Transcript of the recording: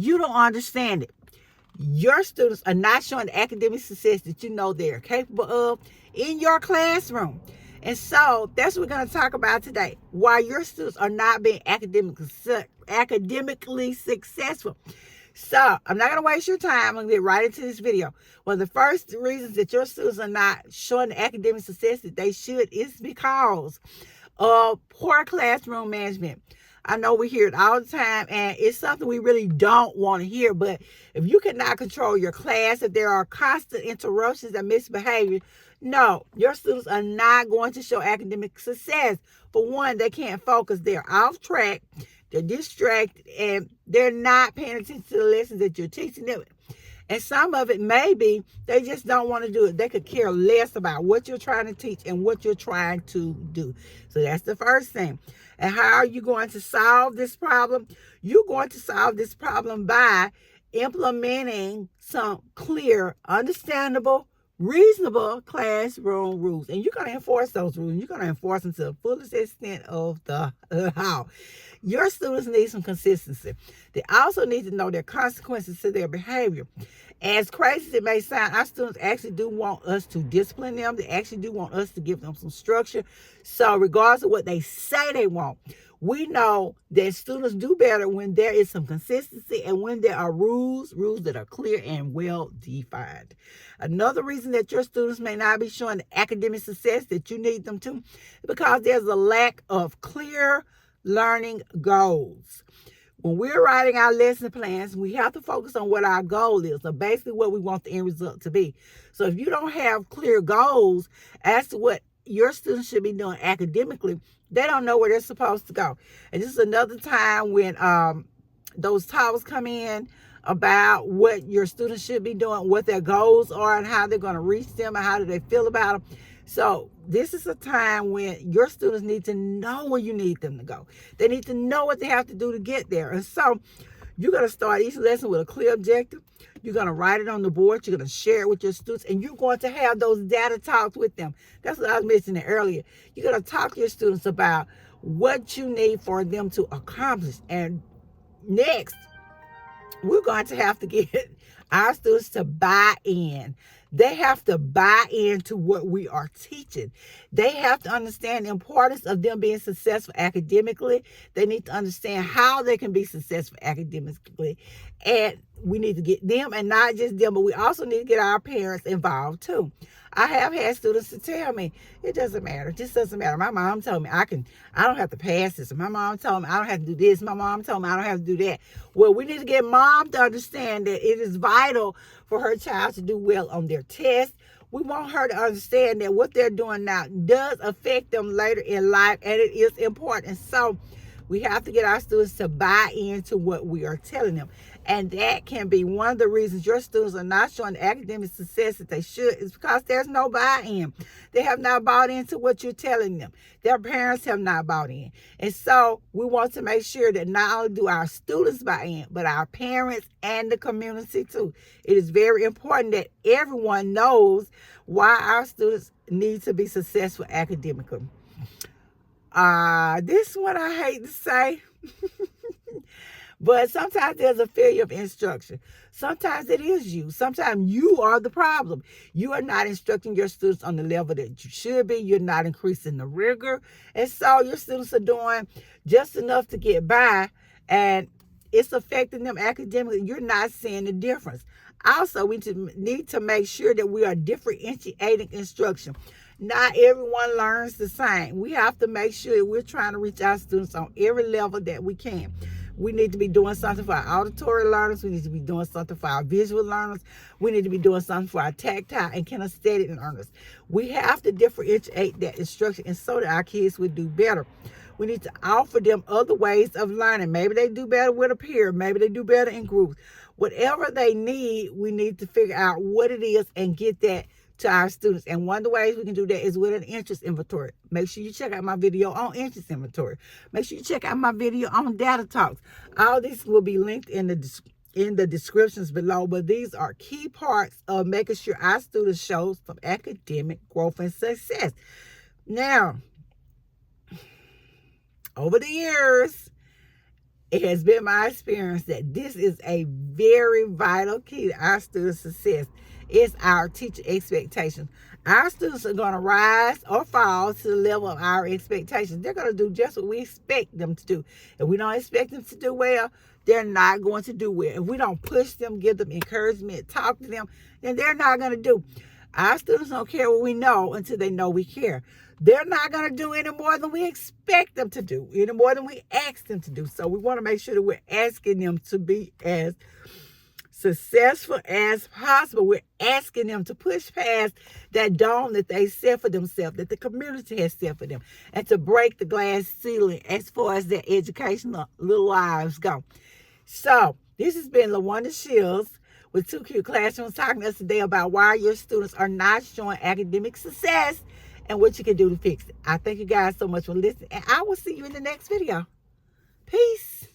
You don't understand it. Your students are not showing the academic success that you know they're capable of in your classroom. And so that's what we're going to talk about today. Why your students are not being academically successful. So I'm not going to waste your time. I'm going to get right into this video. One of the first reasons that your students are not showing the academic success that they should is because of poor classroom management. I know we hear it all the time, and it's something we really don't want to hear. But if you cannot control your class, if there are constant interruptions and misbehavior, no, your students are not going to show academic success. For one, they can't focus. They're off track. They're distracted, and they're not paying attention to the lessons that you're teaching them. And some of it may be they just don't want to do it. They could care less about what you're trying to teach and what you're trying to do. So that's the first thing. And how are you going to solve this problem? You're going to solve this problem by implementing some clear, understandable, reasonable classroom rules. And you're going to enforce those rules. You're going to enforce them to the fullest extent of the how. Your students need some consistency. They also need to know their consequences to their behavior. As crazy as it may sound, our students actually do want us to discipline them. They actually do want us to give them some structure. So regardless of what they say they want, we know that students do better when there is some consistency and when there are rules that are clear and well defined. Another reason that your students may not be showing the academic success that you need them to is because there's a lack of clear learning goals. When we're writing our lesson plans, we have to focus on what our goal is, so basically what we want the end result to be. So if you don't have clear goals as to what your students should be doing academically, they don't know where they're supposed to go. And this is another time when those talks come in about what your students should be doing, what their goals are, and how they're going to reach them, and how do they feel about them. So this is a time when your students need to know where you need them to go. They need to know what they have to do to get there. And so you're going to start each lesson with a clear objective. You're going to write it on the board. You're going to share it with your students, and you're going to have those data talks with them. That's what I was mentioning earlier. You're going to talk to your students about what you need for them to accomplish. And next, we're going to have to get our students to buy in. They have to buy into what we are teaching. They have to understand the importance of them being successful academically. They need to understand how they can be successful academically. And we need to get them, and not just them, but we also need to get our parents involved too. I have had students to tell me, it doesn't matter. It just doesn't matter. My mom told me I don't have to pass this. My mom told me I don't have to do this. My mom told me I don't have to do that. Well, we need to get mom to understand that it is vital for her child to do well on their test. We want her to understand that what they're doing now does affect them later in life, and it is important. So we have to get our students to buy into what we are telling them. And that can be one of the reasons your students are not showing the academic success that they should, is because there's no buy-in. They have not bought into what you're telling them. Their parents have not bought in. And so we want to make sure that not only do our students buy in, but our parents and the community too. It is very important that everyone knows why our students need to be successful academically. This one I hate to say, but sometimes there's a failure of instruction. Sometimes it is you. Sometimes you are the problem. You are not instructing your students on the level that you should be. You're not increasing the rigor. And so your students are doing just enough to get by, and it's affecting them academically. You're not seeing the difference. Also, we need to make sure that we are differentiating instruction. Not everyone learns the same. We have to make sure we're trying to reach our students on every level that we can. We need to be doing something for our auditory learners. We need to be doing something for our visual learners. We need to be doing something for our tactile and kinesthetic learners. We have to differentiate that instruction, and so that our kids would do better. We need to offer them other ways of learning. Maybe they do better with a peer. Maybe they do better in groups. Whatever they need, we need to figure out what it is and get that to our students. And one of the ways we can do that is with an interest inventory. Make sure you check out my video on interest inventory. Make sure you check out my video on data talks. All this will be linked in the descriptions below, but these are key parts of making sure our students show some academic growth and success. Now, over the years, it has been my experience that this is a very vital key to our students' success. It's our teacher expectations. Our students are going to rise or fall to the level of our expectations. They're going to do just what we expect them to do. If we don't expect them to do well, they're not going to do well. If we don't push them, give them encouragement, talk to them, then they're not going to do. Our students don't care what we know until they know we care. They're not going to do any more than we expect them to do, any more than we ask them to do. So we want to make sure that we're asking them to be as successful as possible. We're asking them to push past that dome that they set for themselves, that the community has set for them, and to break the glass ceiling as far as their educational little lives go. So this has been LaWanda Shields with 2 Cute Classrooms, talking to us today about why your students are not showing academic success and what you can do to fix it. I thank you guys so much for listening, and I will see you in the next video. Peace.